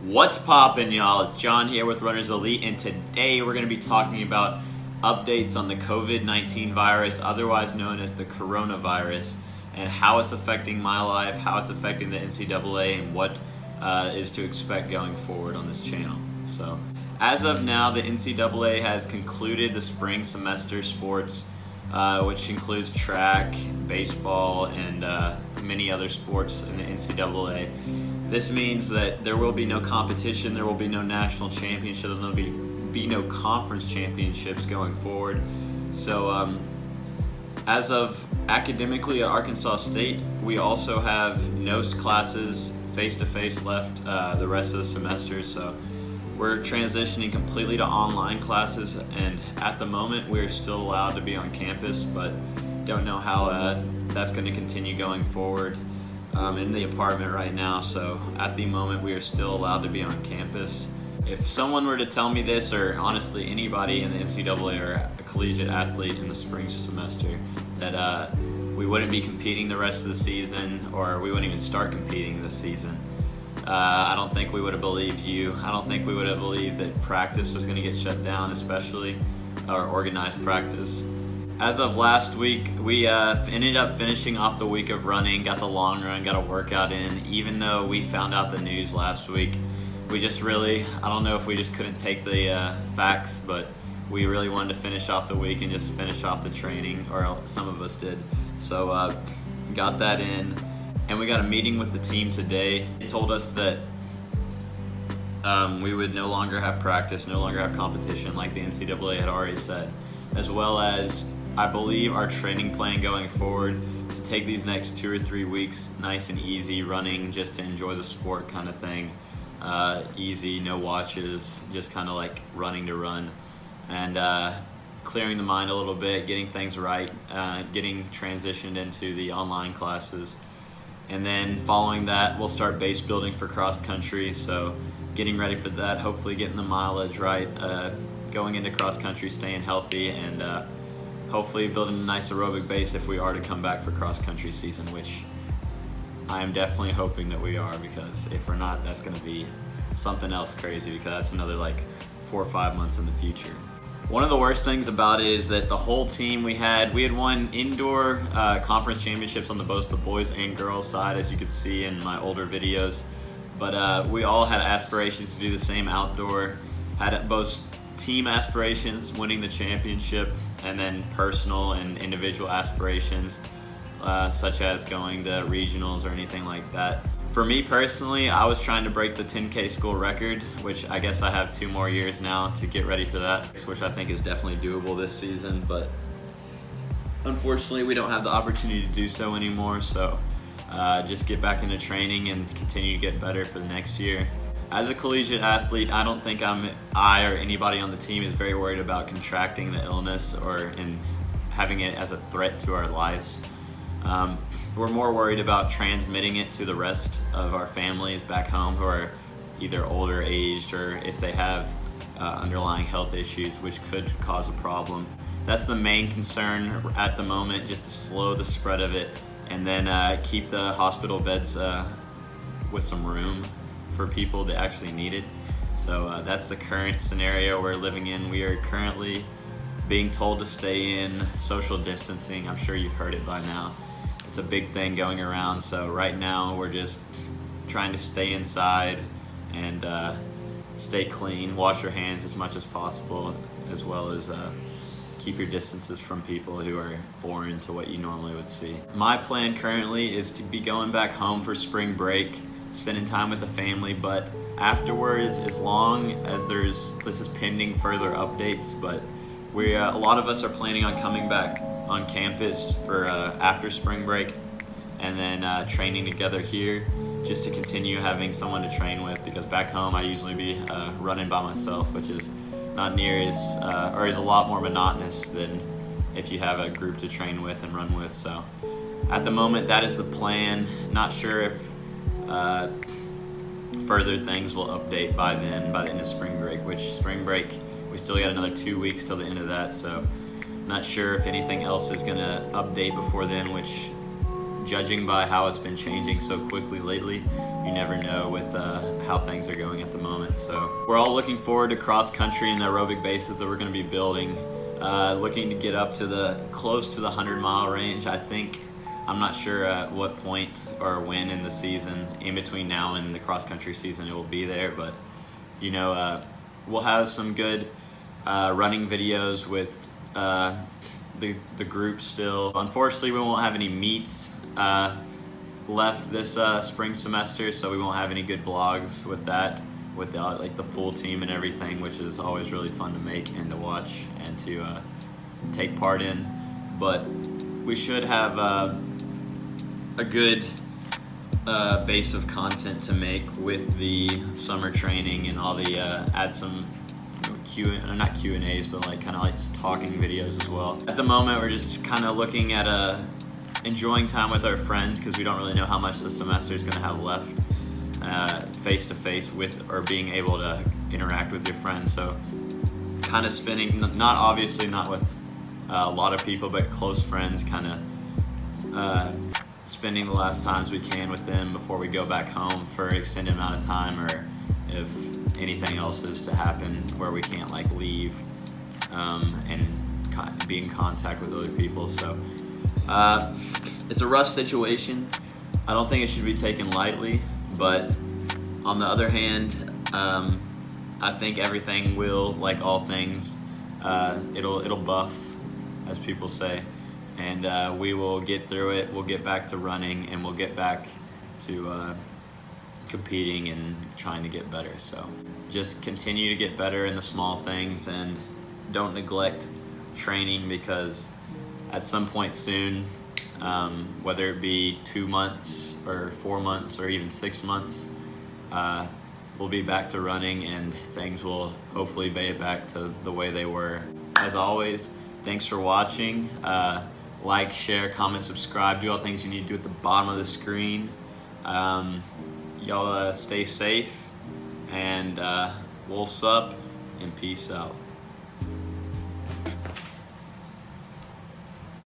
What's poppin', y'all? It's John here with Runners Elite, and today we're going to be talking about updates on the COVID-19 virus, otherwise known as the coronavirus, and how it's affecting my life, how it's affecting the NCAA, and what is to expect going forward on this channel. So, as of now, the NCAA has concluded the spring semester sports, which includes track, baseball, and many other sports in the NCAA. This means that there will be no competition, there will be no national championship, and there will be no conference championships going forward. So as of academically at Arkansas State, we also have no classes face-to-face left the rest of the semester. So we're transitioning completely to online classes, and at the moment we're still allowed to be on campus, but don't know how that's going to continue going forward. In the apartment right now, so at the moment we are still allowed to be on campus. If someone were to tell me this, or honestly anybody in the NCAA or a collegiate athlete in the spring semester, that we wouldn't be competing the rest of the season, or we wouldn't even start competing this season, I don't think we would have believed you. I don't think we would have believed that practice was going to get shut down, especially our organized practice. As of last week, we ended up finishing off the week of running, got the long run, got a workout in. Even though we found out the news last week, we just really, I don't know if we just couldn't take the facts, but we really wanted to finish off the week and just finish off the training, or some of us did. So got that in, and we got a meeting with the team today. They told us that we would no longer have practice, no longer have competition like the NCAA had already said, as well as I believe our training plan going forward to take these next 2 or 3 weeks nice and easy, running just to enjoy the sport kind of thing. Easy, no watches, just kind of like running to run, and clearing the mind a little bit, getting things right, getting transitioned into the online classes. And then following that, we'll start base building for cross country, so getting ready for that, hopefully getting the mileage right, going into cross country, staying healthy, and hopefully building a nice aerobic base if we are to come back for cross country season, which I am definitely hoping that we are, because if we're not, that's going to be something else crazy, because that's another like 4 or 5 months in the future. One of the worst things about it is that the whole team we had won indoor conference championships on both the boys and girls side, as you could see in my older videos, but we all had aspirations to do the same outdoor, had both team aspirations, winning the championship, and then personal and individual aspirations, such as going to regionals or anything like that. For me personally, I was trying to break the 10K school record, which I guess I have 2 more years now to get ready for that, which I think is definitely doable this season, but unfortunately we don't have the opportunity to do so anymore, so just get back into training and continue to get better for the next year. As a collegiate athlete, I don't think I or anybody on the team is very worried about contracting the illness or having it as a threat to our lives. We're more worried about transmitting it to the rest of our families back home who are either older aged, or if they have underlying health issues which could cause a problem. That's the main concern at the moment, just to slow the spread of it, and then keep the hospital beds with some room for people that actually need it. So that's the current scenario we're living in. We are currently being told to stay in, social distancing. I'm sure you've heard it by now. It's a big thing going around, so right now we're just trying to stay inside and stay clean, wash your hands as much as possible, as well as keep your distances from people who are foreign to what you normally would see. My plan currently is to be going back home for spring break, spending time with the family, but afterwards, as long as this is pending further updates, but a lot of us are planning on coming back on campus for after spring break, and then training together here, just to continue having someone to train with, because back home I usually be running by myself, which is not near as, or is a lot more monotonous than if you have a group to train with and run with. So at the moment, that is the plan. Not sure if further things will update by then, by the end of spring break, which spring break, we still got another 2 weeks till the end of that, so not sure if anything else is going to update before then, which judging by how it's been changing so quickly lately, you never know with how things are going at the moment. So we're all looking forward to cross country and the aerobic bases that we're going to be building. Looking to get up to close to the 100-mile range. I'm not sure at what point or when in the season, in between now and the cross country season, it will be there. But we'll have some good running videos with the group still. Unfortunately, we won't have any meets left this spring semester, so we won't have any good vlogs with that, with the full team and everything, which is always really fun to make and to watch and to take part in. But we should have a good base of content to make with the summer training and all the add some not Q&As, but kind of just talking videos as well. At the moment, we're just kind of looking at enjoying time with our friends, because we don't really know how much the semester is going to have left face to face with, or being able to interact with your friends. So kind of spending, not with a lot of people, but close friends, kind of spending the last times we can with them before we go back home for an extended amount of time, or if anything else is to happen where we can't leave and be in contact with other people. So it's a rough situation. I don't think it should be taken lightly, but on the other hand, I think everything will, like all things, it'll buff, as people say, and we will get through it. We'll get back to running, and we'll get back to competing and trying to get better. So just continue to get better in the small things, and don't neglect training, because at some point soon, whether it be 2 months or 4 months or even 6 months, we'll be back to running, and things will hopefully be back to the way they were. As always, thanks for watching. Like, share, comment, subscribe, do all the things you need to do at the bottom of the screen. Y'all stay safe, and wolf's up, and peace out.